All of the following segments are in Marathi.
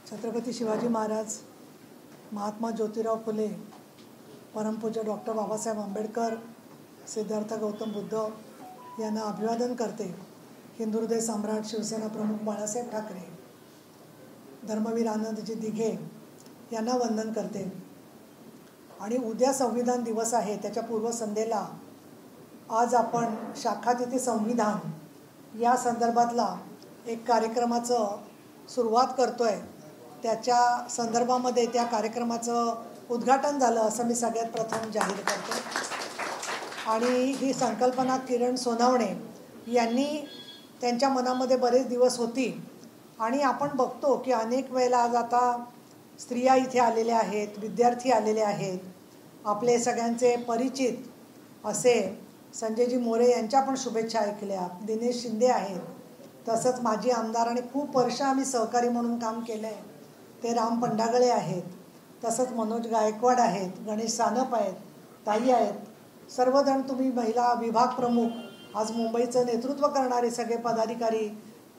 छत्रपती शिवाजी महाराज, महात्मा ज्योतिराव फुले, परमपूज्य डॉक्टर बाबासाहेब आंबेडकर, सिद्धार्थ गौतम बुद्ध यांना अभिवादन करते. हिंदू हृदय सम्राट शिवसेना प्रमुख बाळासाहेब ठाकरे, धर्मवीर आनंदजी दिघे यांना वंदन करते. आणि उद्या संविधान दिवस आहे, त्याच्या पूर्वसंध्येला आज आपण शाखा तिथे संविधान या संदर्भातला एक कार्यक्रमाचं सुरुवात करतोय. त्याच्या संदर्भामध्ये त्या कार्यक्रमाचं उद्घाटन झालं असं मी सगळ्यात प्रथम जाहीर करते. आणि ही संकल्पना किरण सोनवणे यांनी त्यांच्या मनामध्ये बरेच दिवस होती. आणि आपण बघतो की अनेक वेळेला आज आता स्त्रिया इथे आलेल्या आहेत, विद्यार्थी आलेले आहेत. आपले सगळ्यांचे परिचित असे संजयजी मोरे यांच्या पण शुभेच्छा ऐकल्या. दिनेश शिंदे आहेत, तसंच माजी आमदार आणि खूप वर्ष आम्ही सहकारी म्हणून काम केलं आहे ते राम पंडागळे आहेत. तसंच मनोज गायकवाड आहेत, गणेश सानप आहेत, ताई आहेत. सर्वजण तुम्ही महिला विभाग प्रमुख, आज मुंबईचं नेतृत्व करणारे सगळे पदाधिकारी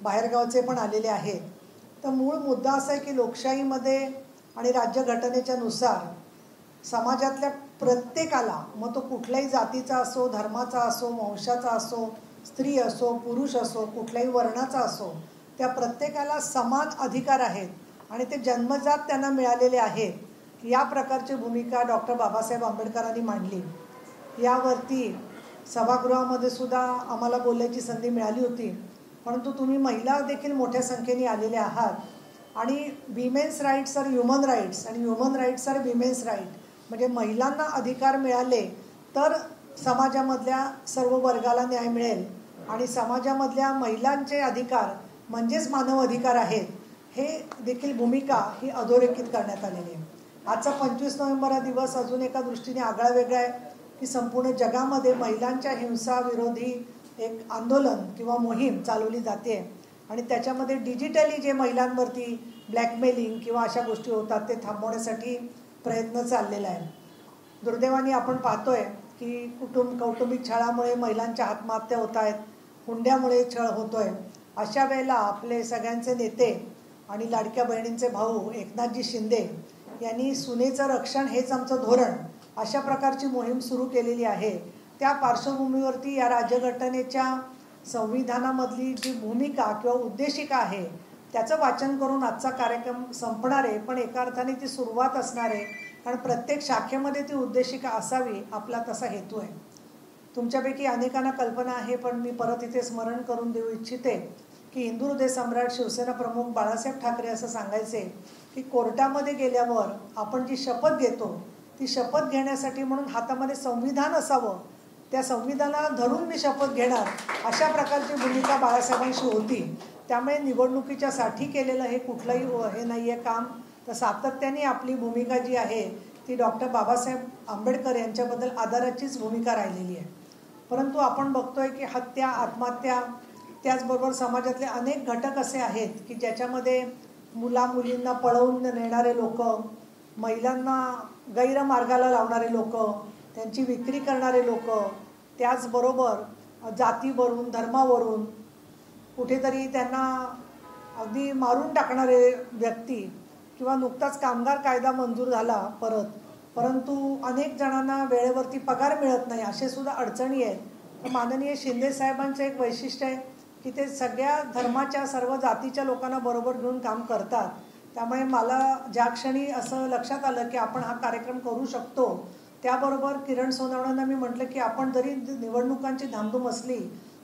बाहेरगावचे पण आलेले आहेत. तर मूळ मुद्दा असा आहे की लोकशाहीमध्ये आणि राज्यघटनेच्या नुसार समाजातल्या प्रत्येकाला, मग तो कुठल्याही जातीचा असो, धर्माचा असो, वंशाचा असो, स्त्री असो, पुरुष असो, कुठल्याही वर्णाचा असो, त्या प्रत्येकाला समान अधिकार आहेत आणि ते जन्मजात त्यांना मिळालेले आहेत. या प्रकारची भूमिका डॉक्टर बाबासाहेब आंबेडकरांनी मांडली. यावरती सभागृहामध्ये सुद्धा आम्हाला बोलण्याची संधी मिळाली होती. परंतु तुम्ही महिला देखील मोठ्या संख्येने आलेल्या आहात. आणि women's rights are human rights आणि human rights are women's right, म्हणजे महिलांना अधिकार मिळाले तर समाजामधल्या सर्व वर्गाला न्याय मिळेल. आणि समाजामधल्या महिलांचे अधिकार म्हणजेच मानव अधिकार आहेत, हे देखील भूमिका ही अधोरेखित करण्यात आलेली आहे. आजचा 25 नोव्हेंबर हा दिवस अजून एका दृष्टीने आगळा वेगळा आहे की संपूर्ण जगामध्ये महिलांच्या हिंसा विरोधी एक आंदोलन किंवा मोहीम चालवली जाते. आणि त्याच्यामध्ये डिजिटली जे महिलांवरती ब्लॅकमेलिंग किंवा अशा गोष्टी होतात ते थांबवण्यासाठी प्रयत्न चाललेला आहे. दुर्दैवाने आपण पाहतोय की कौटुंबिक छळामुळे महिलांच्या आत्महत्या होत आहेत, हुंड्यामुळे छळ होतोय. अशा वेळेला आपले सगळ्यांचे नेते आणि लाडक्या बहिणींचे भाऊ एकनाथजी शिंदे यांनी सुनेचं रक्षण हेच आमचं धोरण अशा प्रकारची मोहीम सुरू केलेली आहे. त्या पार्श्वभूमीवरती या राज्यघटनेच्या संविधानामधली जी भूमिका किंवा उद्देशिका आहे त्याचं वाचन करून आजचा कार्यक्रम संपणार आहे. पण एका अर्थाने ती सुरुवात असणार आहे, कारण प्रत्येक शाखेमध्ये ती उद्देशिका असावी आपला तसा हेतू आहे. तुमच्यापैकी अनेकांना कल्पना आहे, पण मी परत इथे स्मरण करून देऊ इच्छिते की हिंदू हृदय सम्राट शिवसेना प्रमुख बाळासाहेब ठाकरे असं सांगायचे की कोर्टामध्ये गेल्यावर आपण जी शपथ घेतो ती शपथ घेण्यासाठी म्हणून हातामध्ये संविधान असावं, त्या संविधानाला धरून मी शपथ घेणार, अशा प्रकारची भूमिका बाळासाहेबांशी होती. त्यामुळे निवडणुकीच्या साठी केलेलं हे कुठलंही हे नाही आहे काम. तर सातत्याने आपली भूमिका जी आहे ती डॉक्टर बाबासाहेब आंबेडकर यांच्याबद्दल आदराचीच भूमिका राहिलेली आहे. परंतु आपण बघतोय की हत्या, आत्महत्या, त्याचबरोबर समाजातले अनेक घटक असे आहेत की ज्याच्यामध्ये मुलींना पळवून नेणारे लोक, महिलांना गैरमार्गाला लावणारे लोक, त्यांची विक्री करणारे लोक, त्याचबरोबर जातीवरून, धर्मावरून कुठेतरी त्यांना अगदी मारून टाकणारे व्यक्ती, किंवा नुकताच कामगार कायदा मंजूर झाला परंतु अनेक जणांना वेळेवरती पगार मिळत नाही, असे सुद्धा अडचणी आहेत. तर माननीय शिंदे साहेबांचं एक वैशिष्ट्य आहे की ते सगळ्या धर्माच्या, सर्व जातीच्या लोकांना बरोबर घेऊन काम करतात. त्यामुळे मला ज्या क्षणी असं लक्षात आलं की आपण हा कार्यक्रम करू शकतो, त्याबरोबर किरण सोनवणेंना मी म्हटलं की आपण जरी निवडणुकांची धामधूम असली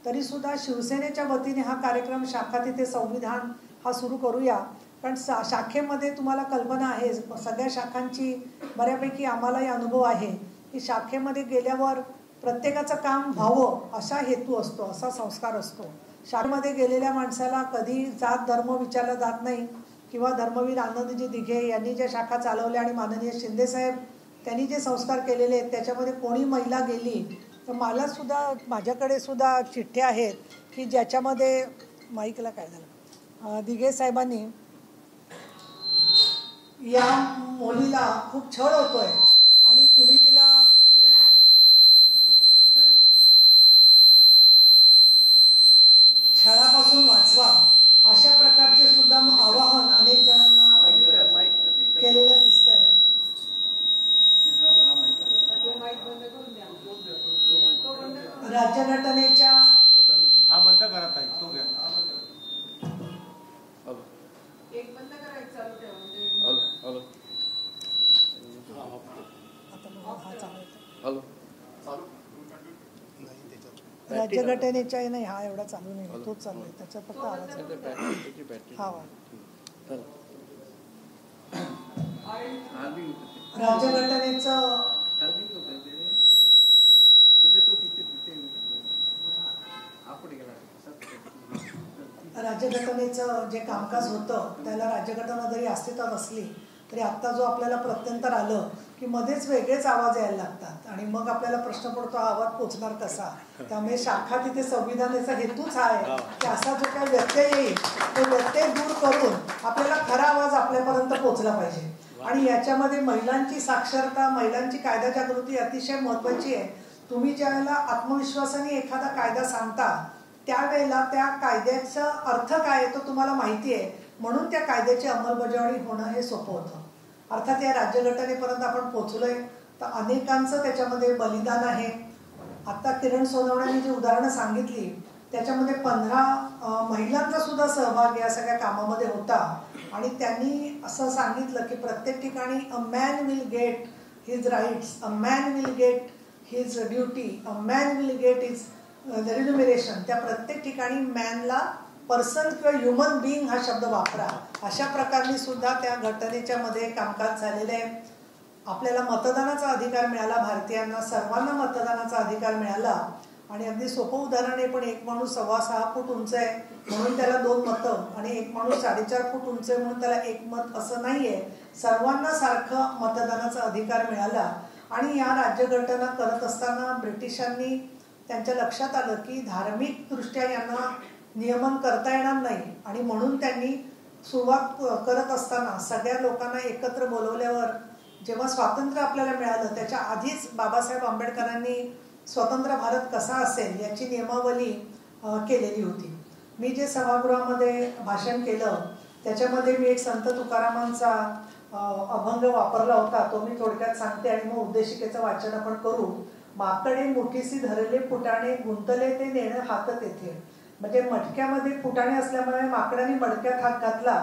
तरीसुद्धा शिवसेनेच्या वतीने हा कार्यक्रम शाखा तिथे संविधान हा सुरू करूया. कारण शाखेमध्ये तुम्हाला कल्पना आहे, सगळ्या शाखांची बऱ्यापैकी आम्हालाही अनुभव आहे की शाखेमध्ये गेल्यावर प्रत्येकाचं काम व्हावं असा हेतू असतो, असा संस्कार असतो. शाखेमध्ये गेलेल्या माणसाला कधी जात धर्म विचारला जात नाही. किंवा धर्मवीर आनंदजी दिघे यांनी ज्या शाखा चालवल्या आणि माननीय शिंदेसाहेब त्यांनी जे संस्कार केलेले आहेत त्याच्यामध्ये कोणी महिला गेली तर मला सुद्धा, माझ्याकडे सुद्धा चिठ्ठ्या आहेत की ज्याच्यामध्ये माईकला काय झालं, दिघे साहेबांनी या मुलीला खूप छळ होतोय आणि तुम्ही तिला छळापासून वाचवा, अशा प्रकारचे सुद्धा आवाहन अनेक जणांना राज्यघटनेच्या नाही हा एवढा चालू नाही, तोच चालू आहे, त्याचा फक्त आवाज हा राज्यघटनेचं राज्यघटनेचं जे कामकाज होतं त्याला राज्यघटना जरी अस्तित्वात असली तरी आत्ता जो आपल्याला प्रत्यंतर आलं की मध्येच वेगळेच आवाज यायला लागतात आणि मग आपल्याला प्रश्न पडतो हा आवाज पोचणार कसा. त्यामुळे शाखा तिथे संविधानाचा हेतूच हा आहे की असा जो काही व्यत्यय येईल तो व्यत्यय दूर करून आपल्याला खरा आवाज आपल्यापर्यंत पोचला पाहिजे. आणि याच्यामध्ये महिलांची साक्षरता, महिलांची कायदा जागृती अतिशय महत्त्वाची आहे. तुम्ही ज्यावेळेला आत्मविश्वासाने एखादा कायदा सांगता त्यावेळेला त्या कायद्याचा अर्थ काय आहे तो तुम्हाला माहिती आहे, म्हणून त्या कायद्याची अंमलबजावणी होणं हे सोपं होतं. अर्थात या राज्यघटनेपर्यंत आपण पोचलोय तर अनेकांचं त्याच्यामध्ये बलिदान आहे. आता किरण सोनवणेंनी जी उदाहरणं सांगितली त्याच्यामध्ये 15 महिलांचा सुद्धा सहभाग या सगळ्या कामामध्ये होता आणि त्यांनी असं सांगितलं की प्रत्येक ठिकाणी a man will get his rights, a man will get his duty, a man will get his remuneration. त्या प्रत्येक ठिकाणी मॅनला पर्सन किंवा ह्युमन बिईंग हा शब्द वापरा. अशा प्रकारे सुद्धा त्या घटनेच्या मध्ये कामकाज झालेले आहे. आपल्याला मतदानाचा अधिकार मिळाला, भारतीयांना सर्वांना मतदानाचा अधिकार मिळाला. आणि अगदी सोपं उदाहरण आहे, पण एक माणूस 6.25 फूट उंच आहे म्हणून त्याला 2 मतं आणि एक माणूस 4.5 फूट उंच आहे म्हणून त्याला 1 मत असं नाहीये. सर्वांना सारखं मतदानाचा अधिकार मिळाला. आणि या राज्यघटना करत असताना ब्रिटिशांनी त्यांच्या लक्षात आलं की धार्मिक दृष्ट्या यांना नियमन करता येणार नाही आणि म्हणून त्यांनी सुरुवात करत असताना सगळ्या लोकांना एकत्र बोलवल्यावर जेव्हा स्वातंत्र्य आपल्याला मिळालं त्याच्या आधीच बाबासाहेब आंबेडकरांनी स्वतंत्र भारत कसा असेल याची नियमावली केलेली होती. मी जे सभागृहामध्ये भाषण केलं त्याच्यामध्ये मी एक संत तुकारामांचा अभंग वापरला होता, तो मी थोडक्यात सांगते आणि मग उद्देशिकेचं वाचन आपण करू. माकडे मुठीसी धरले फुटाणे, गुंतले ते नेणं हात तेथे. म्हणजे मटक्यामध्ये फुटाणे असल्यामुळे माकडाने मडक्यात हात घातला,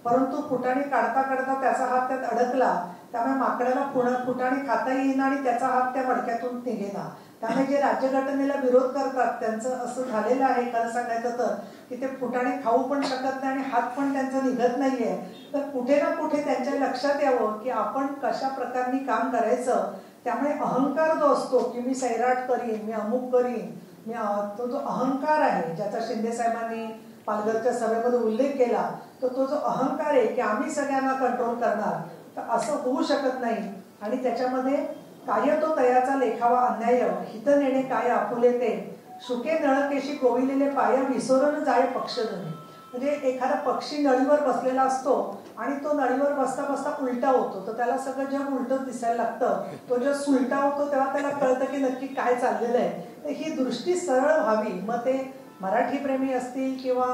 परंतु फुटाणे काढता काढता त्याचा हात त्यात अडकला, त्यामुळे माकडाला फुटाणे खाता येईना आणि त्याचा हात त्या मडक्यातून निघेना. त्यामुळे जे राज्यघटनेला विरोध करतात त्यांचं असं झालेलं आहे खरं सांगायचं तर की ते फुटाणे खाऊ पण शकत नाही आणि हात पण त्यांचा निघत नाहीये. तर कुठे ना कुठे त्यांच्या लक्षात यावं की आपण कशा प्रकारे काम करायचं. त्यामुळे अहंकार जो असतो की मी सैराट करीन, मी अमुक करीन, मी तो जो अहंकार आहे ज्याचा शिंदे साहेबांनी पालघरच्या सभेमध्ये उल्लेख केला, तो जो अहंकार आहे की आम्ही सगळ्यांना कंट्रोल करणार, तर असं होऊ शकत नाही. आणि त्याच्यामध्ये काय तो तयाचा लेखावा अन्याय, हित नेणे काय आपुले ते, शुके नळकेशी कोविलेले पाय, विसरून जाय पक्षधनी. म्हणजे एखादा पक्षी नळीवर बसलेला असतो आणि तो नळीवर बसता बसता उलटा होतो, तर त्याला सगळं जग उलटच दिसायला लागतं. तो जेव्हा सुलटा होतो तेव्हा त्याला कळतं की नक्की काय चाललेलं आहे. तर ही दृष्टी सरळ व्हावी. मग ते मराठी प्रेमी असतील किंवा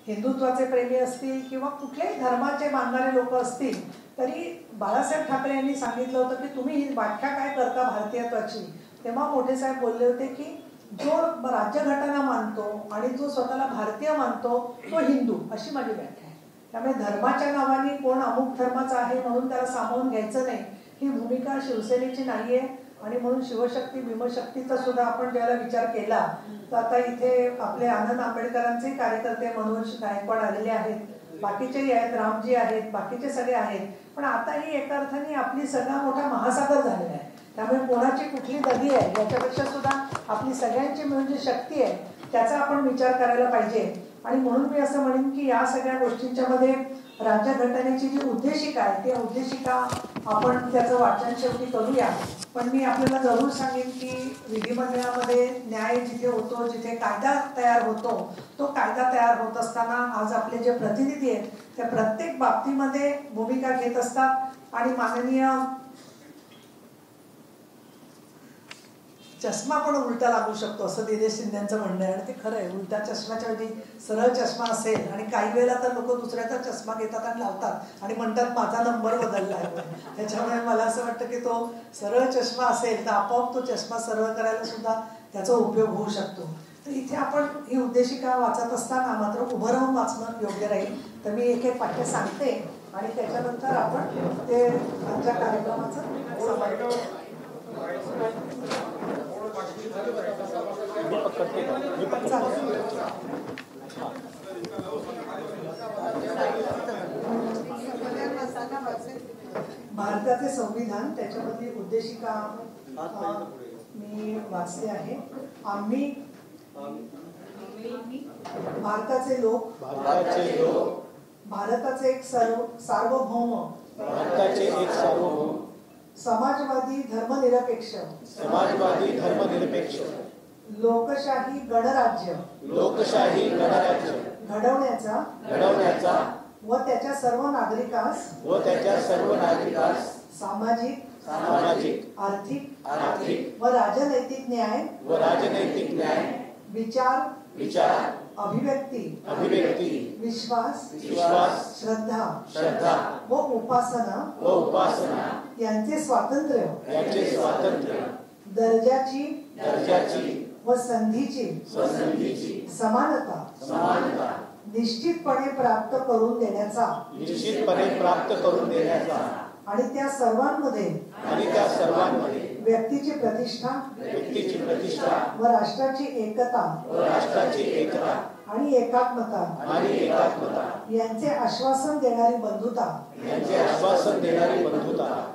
हिंदुत्वाचे प्रेमी असतील किंवा कुठल्याही धर्माचे मानणारे लोक असतील, तरी बाळासाहेब ठाकरे यांनी सांगितलं होतं की तुम्ही ही व्याख्या काय करता भारतीयत्वाची. तेव्हा मोठे साहेब बोलले होते की जो राज्यघटना मानतो आणि जो स्वतःला भारतीय मानतो तो हिंदू, अशी माझी व्याख्या आहे. त्यामुळे धर्माच्या नावाने कोण अमुक धर्माचा आहे म्हणून त्याला सामावून घ्यायचं नाही, ही भूमिका शिवसेनेची नाहीये. आणि म्हणून शिवशक्ती भीमशक्तीचा सुद्धा आपण ज्याला विचार केला तर आता इथे आपले आनंद आंबेडकरांचे कार्यकर्ते मनोज गायकवाड आलेले आहेत, बाकीचेही आहेत, रामजी आहेत, बाकीचे सगळे आहेत. पण आता ही एका अर्थाने आपली सगळा मोठा महासागर झालेला आहे. त्यामुळे कोणाची कुठली दगी आहे याच्यापेक्षा सुद्धा आपली सगळ्यांची मिळून जी शक्ती आहे त्याचा आपण विचार करायला पाहिजे. आणि म्हणून मी असं म्हणेन की या सगळ्या गोष्टींच्या मध्ये राज्यघटनेची जी उद्देशिका आहे त्या उद्देशिका आपण त्याचं वाचन शेवटी करूया. पण मी आपल्याला जरूर सांगेन की विधिमंडळामध्ये न्याय जिथे होतो, जिथे कायदा तयार होतो, तो कायदा तयार होत असताना आज आपले जे प्रतिनिधी आहेत त्या प्रत्येक बाबतीमध्ये भूमिका घेत असतात. आणि माननीय चष्मा पण उलटा लागू शकतो असं दिनेश शिंदेचं म्हणणं आहे आणि ते खरं आहे. उलटा चष्म्याच्या ऐवजी सरळ चष्मा असेल आणि काही वेळेला तर लोक दुसऱ्याचा चष्मा घेतात आणि लावतात आणि म्हणतात माझा नंबर बदलला आहे. त्याच्यामुळे मला असं वाटतं की तो सरळ चष्मा असेल तर आपोआप तो चष्मा सरळ करायला सुद्धा त्याचा उपयोग होऊ शकतो. तर इथे आपण ही उद्देशिका वाचत असताना मात्र उभं राहून वाचणं योग्य राहील. तर मी एक एक वाक्य सांगते आणि त्याच्यानंतर आपण ते आमच्या कार्यक्रमाचं भारताचे संविधान त्याच्यामधली उद्देशिका मी वाचते आहे. आम्ही भारताचे लोक भारताचे एक सार्वभौम समाजवादी धर्मनिरपेक्ष लोकशाही गणराज्य घडवण्याचा व त्याच्या सर्व नागरिकास सामाजिक आर्थिक व राजनैतिक न्याय विचार अभिव्यक्ती विश्वास श्रद्धा व उपासना यांचे स्वातंत्र्य दर्जाची व संधीची समानता निश्चितपणे प्राप्त करून देण्याचा आणि त्या सर्वांमध्ये व्यक्तीची प्रतिष्ठा व राष्ट्राची एकता आणि एकात्मता यांचे आश्वासन देणारी बंधुता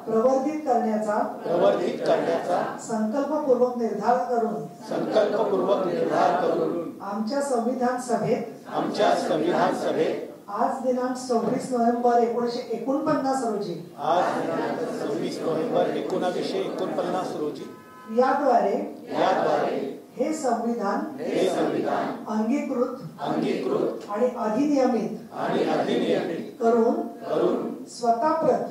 प्रवर्धित करण्याचा संकल्पपूर्वक निर्धार करून आमच्या संविधान सभेत आज दिनांक 26 नोव्हेंबर 1949 रोजी याद्वारे हे संविधान अंगीकृत आणि अधिनियमित करून स्वतःप्रत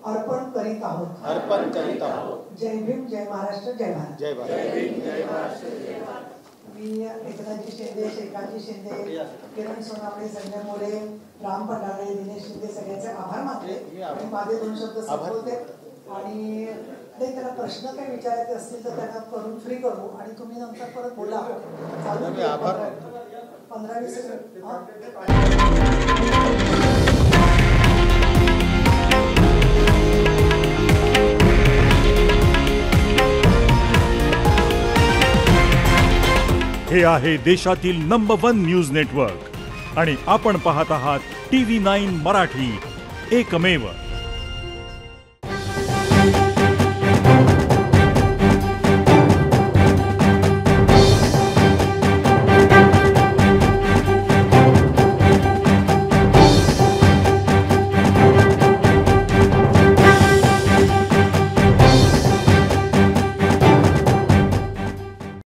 अर्पण करीत आहोत. जय भीम, जय महाराष्ट्र, जय भारत. मी एकनाथजी शिंदे, श्रीकांतजी शिंदे, किरण सोनावणे, संजय मोरे, राम पटाळे, दिनेश शिंदे सगळ्यांचे आभार मानले आणि माझे 2 शब्द संपवते. आणि त्याला प्रश्न काही विचारायचे असतील तर त्यांना करून फ्री करू आणि तुम्ही नंतर परत बोला. 15-20 हे आहे देशातील नंबर 1 न्यूज नेटवर्क आणि आपण पाहत आहात TV9 मराठी, एकमेव.